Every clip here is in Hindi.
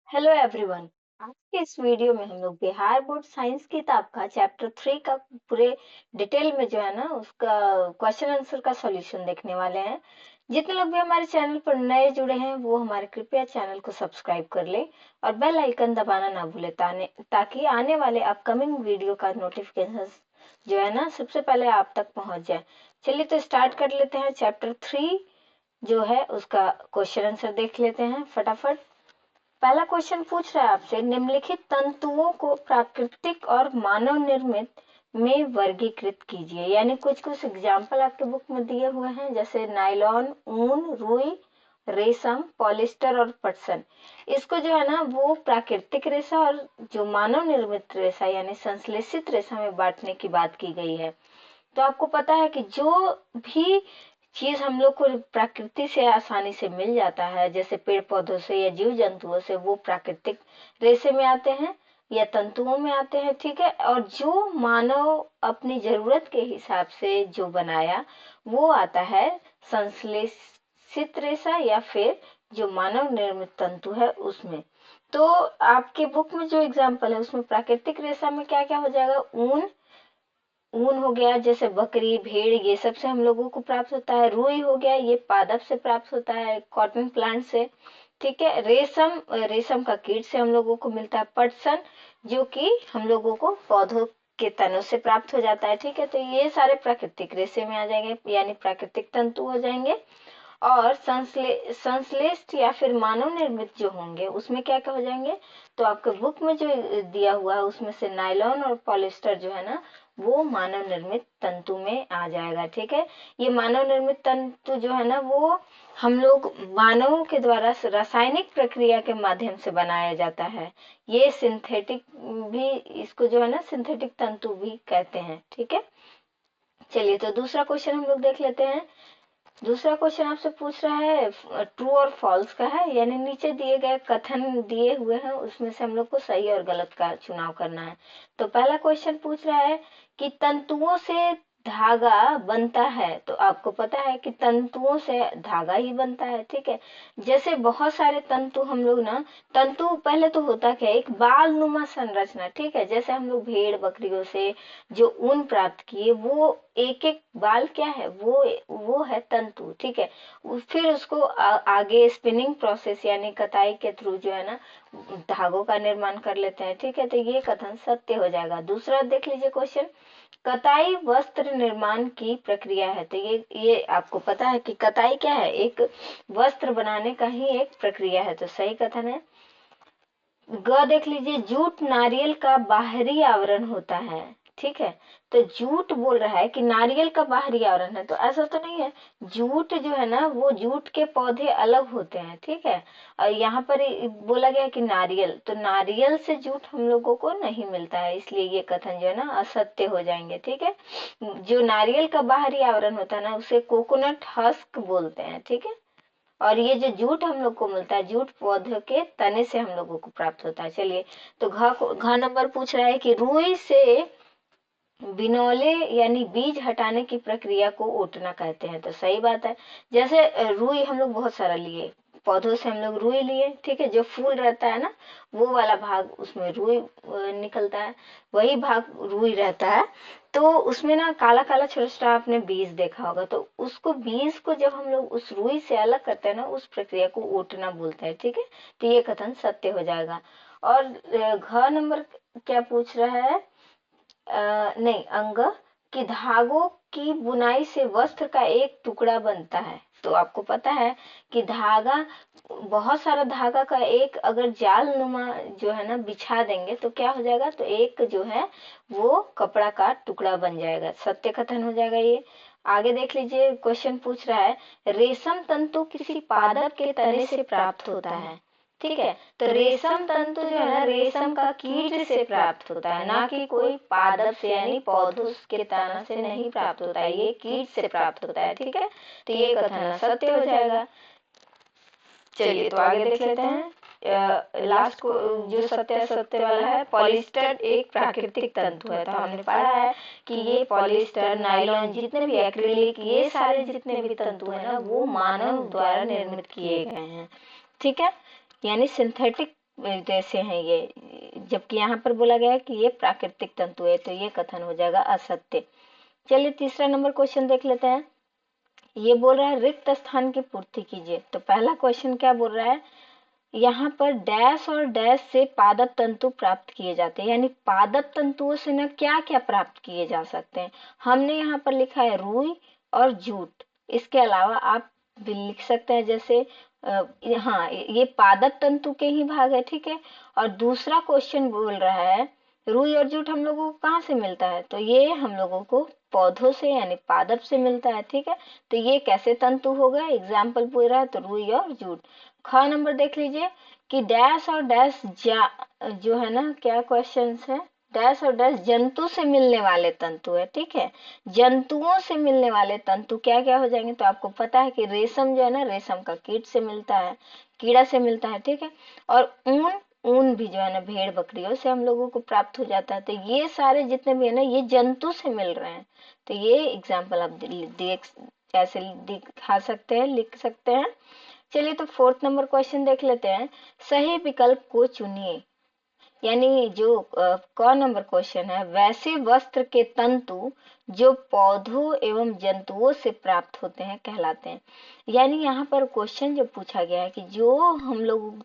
Hello everyone. आज के इस वीडियो में हम लोग बिहार बोर्ड साइंस किताब का चैप्टर 3 का पूरे डिटेल में जो है ना उसका क्वेश्चन आंसर का सॉल्यूशन देखने वाले हैं। जितने लोग भी हमारे चैनल पर नए जुड़े हैं वो हमारे कृपया चैनल को सब्सक्राइब कर ले और बेल आइकन दबाना ना भूले ताकि आने वाले अपकमिंग वीडियो का नोटिफिकेशन जो है ना सबसे पहले आप तक पहुंच जाए। चलिए तो स्टार्ट कर लेते हैं। चैप्टर 3 जो है उसका क्वेश्चन आंसर देख लेते हैं फटाफट। पहला क्वेश्चन पूछ रहा है आपसे, निम्नलिखित तंतुओं को प्राकृतिक और मानव निर्मित में वर्गीकृत कीजिए। यानी कुछ कुछ एग्जाम्पल आपके बुक में दिए हुए हैं, जैसे नायलॉन, ऊन, रुई, रेशम, पॉलिस्टर और पटसन। इसको जो है ना वो प्राकृतिक रेशा और जो मानव निर्मित रेशा यानी संश्लेषित रेशा में बांटने की बात की गई है। तो आपको पता है कि जो भी चीज हम लोग को प्रकृति से आसानी से मिल जाता है, जैसे पेड़ पौधों से या जीव जंतुओं से, वो प्राकृतिक रेशे में आते हैं या तंतुओं में आते हैं। ठीक है। और जो मानव अपनी जरूरत के हिसाब से जो बनाया वो आता है संश्लेषित रेशा या फिर जो मानव निर्मित तंतु है उसमें। तो आपके बुक में जो एग्जाम्पल है उसमें प्राकृतिक रेशा में क्या क्या हो जाएगा, ऊन, ऊन हो गया, जैसे बकरी, भेड़, ये सब से हम लोगों को प्राप्त होता है। रुई हो गया, ये पादप से प्राप्त होता है, कॉटन प्लांट से। ठीक है। रेशम, रेशम का कीट से हम लोगों को मिलता है। पटसन जो कि हम लोगों को पौधों के तनों से प्राप्त हो जाता है। ठीक है। तो ये सारे प्राकृतिक रेशे में आ जाएंगे यानी प्राकृतिक तंतु हो जाएंगे। और संश्लेषित या फिर मानव निर्मित जो होंगे उसमें क्या क्या हो जाएंगे, तो आपके बुक में जो दिया हुआ है उसमें से नायलॉन और पॉलिस्टर जो है ना वो मानव निर्मित तंतु में आ जाएगा। ठीक है। ये मानव निर्मित तंतु जो है ना वो हम लोग मानवों के द्वारा रासायनिक प्रक्रिया के माध्यम से बनाया जाता है। ये सिंथेटिक भी, इसको जो है ना सिंथेटिक तंतु भी कहते हैं। ठीक है। चलिए तो दूसरा क्वेश्चन हम लोग देख लेते हैं। दूसरा क्वेश्चन आपसे पूछ रहा है ट्रू और फॉल्स का है, यानी नीचे दिए गए कथन दिए हुए हैं उसमें से हम लोग को सही और गलत का चुनाव करना है। तो पहला क्वेश्चन पूछ रहा है कि तंतुओं से धागा बनता है। तो आपको पता है कि तंतुओं से धागा ही बनता है। ठीक है। जैसे बहुत सारे तंतु हम लोग ना, तंतु पहले तो होता क्या है, एक बाल नुमा संरचना। ठीक है। जैसे हम लोग भेड़ बकरियों से जो ऊन प्राप्त किए वो एक एक बाल क्या है, वो है तंतु। ठीक है। फिर उसको आगे स्पिनिंग प्रोसेस यानी कताई के थ्रू जो है ना धागों का निर्माण कर लेते हैं। ठीक है। तो ये कथन सत्य हो जाएगा। दूसरा देख लीजिए क्वेश्चन, कताई वस्त्र निर्माण की प्रक्रिया है। तो ये आपको पता है कि कताई क्या है, एक वस्त्र बनाने का ही एक प्रक्रिया है। तो सही कथन है। ग देख लीजिए, जूट नारियल का बाहरी आवरण होता है। ठीक है। तो जूट बोल रहा है कि नारियल का बाहरी आवरण है, तो ऐसा तो नहीं है। जूट जो है ना वो जूट के पौधे अलग होते हैं। ठीक है। और यहाँ पर बोला गया कि नारियल, तो नारियल से जूट हम लोगों को नहीं मिलता है, इसलिए ये कथन जो है ना असत्य हो जाएंगे। ठीक है। जो नारियल का बाहरी आवरण होता है ना उसे कोकोनट हस्क बोलते हैं। ठीक है। और ये जो जूट हम लोग को मिलता है, जूट पौधे के तने से हम लोगों को प्राप्त होता है। चलिए तो घ नंबर पूछ रहा है कि रुई से बिनौले यानी बीज हटाने की प्रक्रिया को ओटना कहते हैं। तो सही बात है। जैसे रुई हम लोग बहुत सारा लिए, पौधों से हम लोग रुई लिए। ठीक है। जो फूल रहता है ना वो वाला भाग उसमें रुई निकलता है, वही भाग रुई रहता है। तो उसमें ना काला काला छोटा छोटा आपने बीज देखा होगा, तो उसको बीज को जब हम लोग उस रुई से अलग करते हैं ना उस प्रक्रिया को ओटना बोलते हैं। ठीक है। तो ये कथन सत्य हो जाएगा। और घ नंबर क्या पूछ रहा है, नहीं, अंग कि धागों की बुनाई से वस्त्र का एक टुकड़ा बनता है। तो आपको पता है कि धागा, बहुत सारा धागा का एक अगर जाल नुमा जो है ना बिछा देंगे तो क्या हो जाएगा, तो एक जो है वो कपड़ा का टुकड़ा बन जाएगा। सत्य कथन हो जाएगा ये। आगे देख लीजिए क्वेश्चन पूछ रहा है, रेशम तंतु किसी पादप के तने से प्राप्त होता है। ठीक है। तो रेशम तंतु जो है ना रेशम का कीट से प्राप्त होता है, ना कि कोई पादप से यानी पौधों के तना से नहीं प्राप्त होता है, ये कीट से प्राप्त होता है। ठीक है। तो ये कथन सत्य हो जाएगा। चलिए तो आगे देख लेते हैं। लास्ट को जो सत्य सत्य वाला है, पॉलिस्टर एक प्राकृतिक तंतु है। तो हमने पढ़ा है कि ये पॉलिस्टर, नायलॉन, जितने भी एक्रिलिक, ये सारे जितने भी तंतु है ना वो मानव द्वारा निर्मित किए गए हैं। ठीक है। यानी सिंथेटिक जैसे हैं ये, जबकि यहाँ पर बोला गया है कि ये प्राकृतिक तंतु है, तो ये कथन हो जाएगा असत्य। चलिए तीसरा नंबर क्वेश्चन देख लेते हैं। ये बोल रहा है रिक्त स्थान की पूर्ति कीजिए। तो पहला क्वेश्चन क्या बोल रहा है, यहाँ पर डैश और डैश से पादप तंतु प्राप्त किए जाते हैं, यानी पादप तंतुओं से ना क्या क्या प्राप्त किए जा सकते हैं। हमने यहाँ पर लिखा है रुई और जूट, इसके अलावा आप भी लिख सकते हैं जैसे हाँ ये पादप तंतु के ही भाग है, ठीक है। और दूसरा क्वेश्चन बोल रहा है रुई और जूट हम लोगों को कहाँ से मिलता है, तो ये हम लोगों को पौधों से यानी पादप से मिलता है, ठीक है। तो ये कैसे तंतु हो गए, एग्जाम्पल पूछ रहा है तो रुई और जूट। ख नंबर देख लीजिए कि डैश और डैश जो है ना, क्या क्वेश्चन है, डैश और डैश जंतु से मिलने वाले तंतु है, ठीक है। जंतुओं से मिलने वाले तंतु क्या क्या हो जाएंगे, तो आपको पता है कि रेशम जो है ना, रेशम का कीट से मिलता है, कीड़ा से मिलता है, ठीक है। और ऊन, ऊन भी जो है ना भेड़ बकरियों से हम लोगों को प्राप्त हो जाता है। तो ये सारे जितने भी है ना, ये जंतु से मिल रहे हैं। तो ये एग्जाम्पल आप देख ऐसे दिखा सकते हैं, लिख सकते हैं। चलिए तो फोर्थ नंबर क्वेश्चन देख लेते हैं। सही विकल्प को चुनिए, यानी जो क नंबर क्वेश्चन है, वैसे वस्त्र के तंतु जो पौधों एवं जंतुओं से प्राप्त होते हैं कहलाते हैं। यानी यहाँ पर क्वेश्चन जो पूछा गया है कि जो हम लोग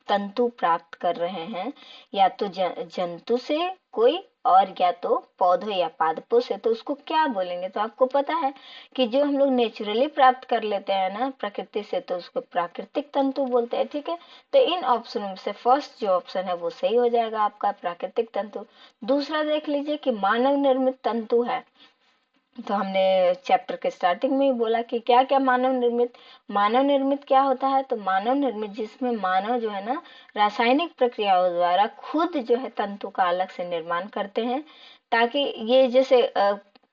तंतु प्राप्त कर रहे हैं, या तो जंतु से कोई, और या तो पौधों या पादपों से, तो उसको क्या बोलेंगे। तो आपको पता है कि जो हम लोग नेचुरली प्राप्त कर लेते हैं ना प्रकृति से, तो उसको प्राकृतिक तंतु बोलते हैं, ठीक है। तो इन ऑप्शनों में से फर्स्ट जो ऑप्शन है वो सही हो जाएगा आपका, प्राकृतिक तंतु। दूसरा देख लीजिए कि मानव निर्मित तंतु है। तो हमने चैप्टर के स्टार्टिंग में ही बोला कि क्या क्या मानव निर्मित, मानव निर्मित क्या होता है, तो मानव निर्मित जिसमें मानव जो है ना रासायनिक प्रक्रियाओं द्वारा खुद जो है तंतु का अलग से निर्माण करते हैं, ताकि ये जैसे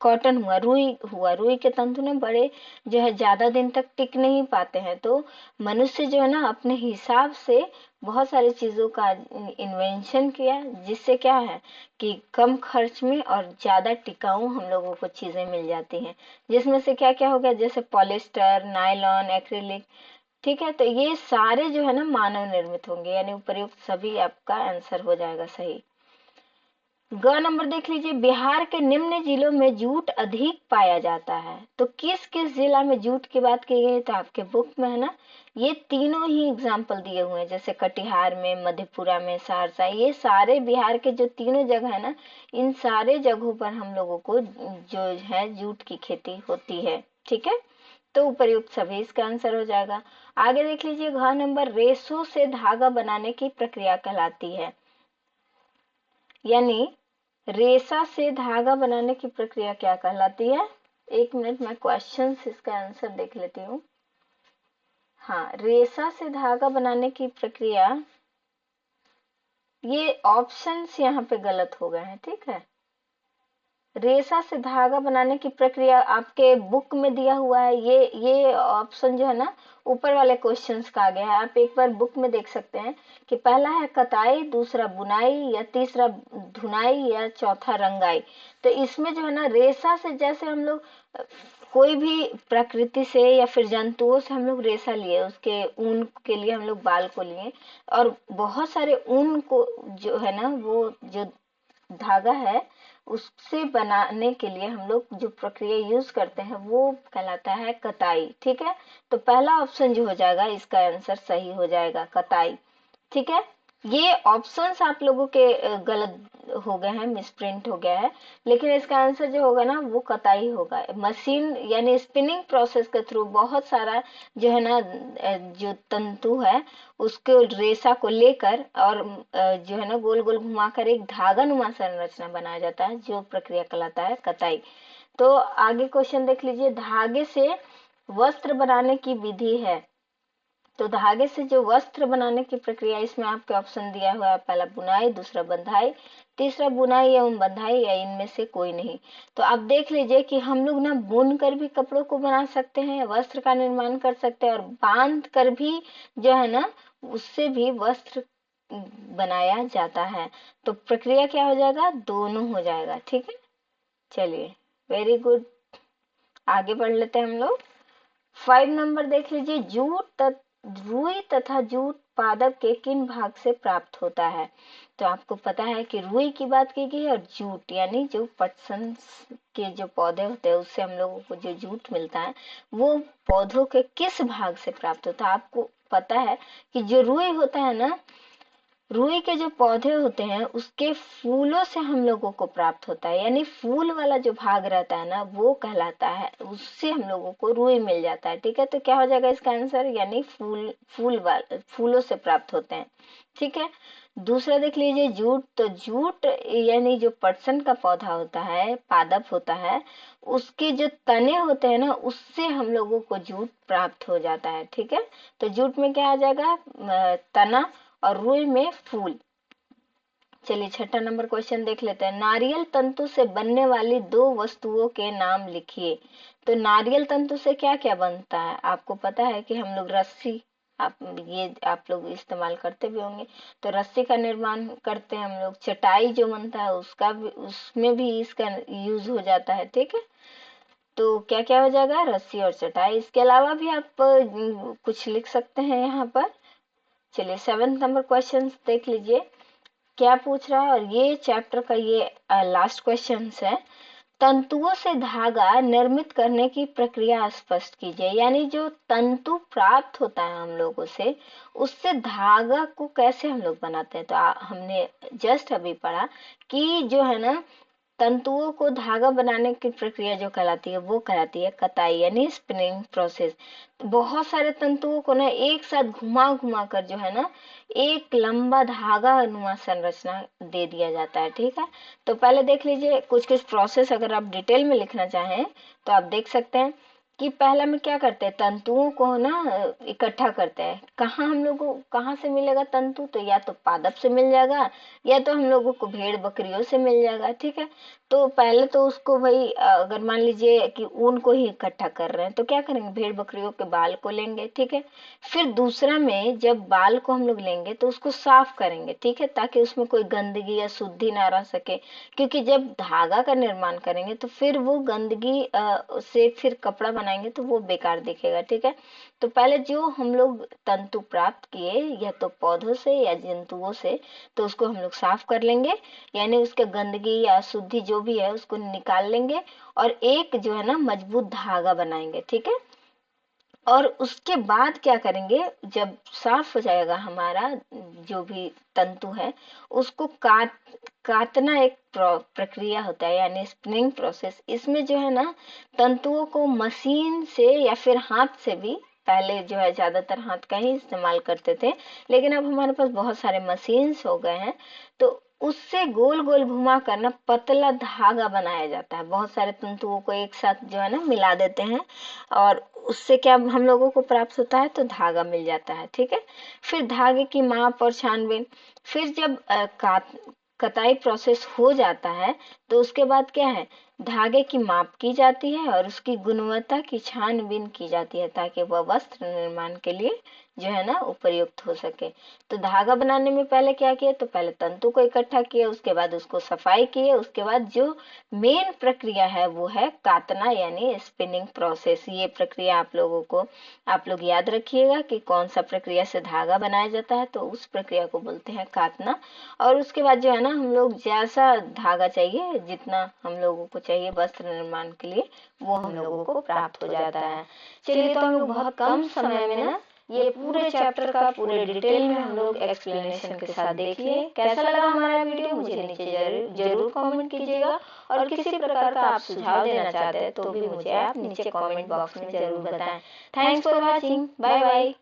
कॉटन हुआ, रुई के तंतु ना बड़े जो है ज्यादा दिन तक टिक नहीं पाते हैं। तो मनुष्य जो है ना अपने हिसाब से बहुत सारी चीजों का इन्वेंशन किया, जिससे क्या है कि कम खर्च में और ज्यादा टिकाऊ हम लोगों को चीजें मिल जाती हैं। जिसमें से क्या क्या हो गया, जैसे पॉलिस्टर, नायलॉन, एक्रिलिक, ठीक है। तो ये सारे जो है ना मानव निर्मित होंगे, यानी उपयुक्त सभी आपका आंसर हो जाएगा सही। ग नंबर देख लीजिए, बिहार के निम्न जिलों में जूट अधिक पाया जाता है। तो किस किस जिला में जूट की बात की गई, तो आपके बुक में है ना ये तीनों ही एग्जाम्पल दिए हुए हैं, जैसे कटिहार में, मधेपुरा में, सहरसा, ये सारे बिहार के जो तीनों जगह है ना, इन सारे जगहों पर हम लोगों को जो है जूट की खेती होती है, ठीक है। तो उपयुक्त सभी इसका आंसर हो जाएगा। आगे देख लीजिए घ नंबर, रेशों से धागा बनाने की प्रक्रिया कहलाती है। यानी रेशा से धागा बनाने की प्रक्रिया क्या कहलाती है, एक मिनट मैं क्वेश्चन इसका आंसर देख लेती हूँ। हाँ, रेशा से धागा बनाने की प्रक्रिया, ये ऑप्शंस यहाँ पे गलत हो गए हैं, ठीक है। रेशा से धागा बनाने की प्रक्रिया आपके बुक में दिया हुआ है, ये ऑप्शन जो है ना ऊपर वाले क्वेश्चंस का आ गया है। आप एक बार बुक में देख सकते हैं कि पहला है कताई, दूसरा बुनाई, या तीसरा धुनाई, या चौथा रंगाई। तो इसमें जो है ना रेशा से, जैसे हम लोग कोई भी प्रकृति से या फिर जंतुओं से हम लोग रेशा लिए, उसके ऊन के लिए हम लोग बाल को लिए, और बहुत सारे ऊन को जो है ना वो जो धागा है उससे बनाने के लिए हम लोग जो प्रक्रिया यूज करते हैं वो कहलाता है कताई, ठीक है। तो पहला ऑप्शन जो हो जाएगा इसका आंसर सही हो जाएगा कताई, ठीक है। ये ऑप्शंस आप लोगों के गलत हो गए हैं, मिसप्रिंट हो गया है, लेकिन इसका आंसर जो होगा ना वो कताई होगा। मशीन यानी स्पिनिंग प्रोसेस के थ्रू बहुत सारा जो है ना जो तंतु है उसको रेशा को लेकर और जो है ना गोल गोल घुमाकर एक धागा नुमा संरचना बनाया जाता है, जो प्रक्रिया कहलाता है कताई। तो आगे क्वेश्चन देख लीजिए, धागे से वस्त्र बनाने की विधि है। तो धागे से जो वस्त्र बनाने की प्रक्रिया, इसमें आपके ऑप्शन दिया हुआ है, पहला बुनाई, दूसरा बंधाई, तीसरा बुनाई एवं बंधाई, या इनमें से कोई नहीं। तो आप देख लीजिए कि हम लोग ना बुन कर भी कपड़ों को बना सकते हैं, वस्त्र का निर्माण कर सकते हैं, और बांध कर भी जो है ना उससे भी वस्त्र बनाया जाता है। तो प्रक्रिया क्या हो जाएगा, दोनों हो जाएगा, ठीक है। चलिए वेरी गुड, आगे बढ़ लेते हैं हम लोग। 5 नंबर देख लीजिए, रुई तथा जूट पादप के किन भाग से प्राप्त होता है? तो आपको पता है कि रुई की बात की गई है, और जूट यानी जो पटसन के जो पौधे होते हैं उससे हम लोगों को जो जूट मिलता है वो पौधों के किस भाग से प्राप्त होता है? आपको पता है कि जो रुई होता है ना, रुई के जो पौधे होते हैं उसके फूलों से हम लोगों को प्राप्त होता है, यानी फूल वाला जो भाग रहता है ना वो कहलाता है, उससे हम लोगों को रुई मिल जाता है। ठीक है, तो क्या हो जाएगा इसका आंसर? यानी फूलों से प्राप्त होते हैं। ठीक है, दूसरा देख लीजिए जूट। तो जूट यानी जो पटसन का पौधा होता है, पादप होता है, उसके जो तने होते हैं ना उससे हम लोगों को जूट प्राप्त हो जाता है। ठीक है, तो जूट में क्या आ जाएगा? तना, और रुई में फूल। चलिए छठा नंबर क्वेश्चन देख लेते हैं। नारियल तंतु से बनने वाली दो वस्तुओं के नाम लिखिए। तो नारियल तंतु से क्या क्या बनता है? आपको पता है कि हम लोग रस्सी, आप लोग इस्तेमाल करते भी होंगे, तो रस्सी का निर्माण करते हैं हम लोग। चटाई जो बनता है उसका भी, उसमें भी इसका यूज हो जाता है। ठीक है, तो क्या क्या हो जाएगा? रस्सी और चटाई। इसके अलावा भी आप कुछ लिख सकते हैं यहाँ पर। चलिए सेवेंथ नंबर क्वेश्चन देख लीजिए क्या पूछ रहा है, और ये चैप्टर का ये लास्ट क्वेश्चन है। तंतुओं से धागा निर्मित करने की प्रक्रिया स्पष्ट कीजिए। यानी जो तंतु प्राप्त होता है हम लोगों से, उससे धागा को कैसे हम लोग बनाते हैं? तो हमने जस्ट अभी पढ़ा कि जो है ना, तंतुओं को धागा बनाने की प्रक्रिया जो कहलाती है वो कहलाती है कताई यानी स्पिनिंग प्रोसेस। बहुत सारे तंतुओं को ना एक साथ घुमा घुमा कर जो है ना एक लंबा धागा नुमा संरचना दे दिया जाता है। ठीक है, तो पहले देख लीजिए कुछ कुछ प्रोसेस, अगर आप डिटेल में लिखना चाहें तो आप देख सकते हैं कि पहला में क्या करते हैं, तंतुओं को ना इकट्ठा करते हैं। कहाँ हम लोगों को कहाँ से मिलेगा तंतु? तो या तो पादप से मिल जाएगा, या तो हम लोगों को भेड़ बकरियों से मिल जाएगा। ठीक है, तो पहले तो उसको भाई अगर मान लीजिए कि ऊन को ही इकट्ठा कर रहे हैं तो क्या करेंगे? भेड़ बकरियों के बाल को लेंगे। ठीक है, फिर दूसरा में जब बाल को हम लोग लेंगे तो उसको साफ करेंगे। ठीक है, ताकि उसमें कोई गंदगी या शुद्धि ना रह सके, क्योंकि जब धागा का निर्माण करेंगे तो फिर वो गंदगी से फिर कपड़ा बनाएंगे तो वो बेकार दिखेगा। ठीक है, तो पहले जो हम लोग तंतु प्राप्त किए या तो पौधों से या जंतुओं से, तो उसको हम लोग साफ कर लेंगे, यानी उसके गंदगी या अशुद्धि जो भी है उसको निकाल लेंगे, और एक जो है ना मजबूत धागा बनाएंगे। ठीक है, और उसके बाद क्या करेंगे, जब साफ हो जाएगा हमारा जो भी तंतु है, उसको काटना एक प्रक्रिया होता है यानी स्पिनिंग प्रोसेस। इसमें जो है ना तंतुओं को मशीन से या फिर हाथ से भी, पहले जो है ज्यादातर हाथ का ही इस्तेमाल करते थे, लेकिन अब हमारे पास बहुत सारे मशीन्स हो गए हैं, तो उससे गोल गोल घुमा कर ना पतला धागा बनाया जाता है। बहुत सारे तंतुओं को एक साथ जो है ना मिला देते हैं, और उससे क्या हम लोगों को प्राप्त होता है? तो धागा मिल जाता है। ठीक है, फिर धागे की माप और छानबीन। फिर जब कताई प्रोसेस हो जाता है तो उसके बाद क्या है, धागे की माप की जाती है और उसकी गुणवत्ता की छानबीन की जाती है, ताकि वह वस्त्र निर्माण के लिए जो है ना उपयुक्त हो सके। तो धागा बनाने में पहले क्या किया, तो पहले तंतु को इकट्ठा किया, उसके बाद उसको सफाई किए, उसके बाद जो मेन प्रक्रिया है वो है काटना यानी स्पिनिंग प्रोसेस। ये प्रक्रिया आप लोग याद रखिएगा कि कौन सा प्रक्रिया से धागा बनाया जाता है, तो उस प्रक्रिया को बोलते हैं काटना। और उसके बाद जो है ना हम लोग जैसा धागा चाहिए, जितना हम लोगों को चाहिए वस्त्र निर्माण के लिए, वो हम लोगों को प्राप्त हो जाता है। चलिए, तो हम लोग बहुत कम समय में ना ये पूरे चैप्टर का पूरे डिटेल में हम लोग एक्सप्लेनेशन के साथ देख लिए। कैसा लगा हमारा वीडियो मुझे नीचे जरूर कमेंट कीजिएगा, और किसी प्रकार का आप सुझाव देना चाहते हैं तो भी मुझे आप नीचे कमेंट बॉक्स में जरूर बताएं। Thanks for watching, bye bye.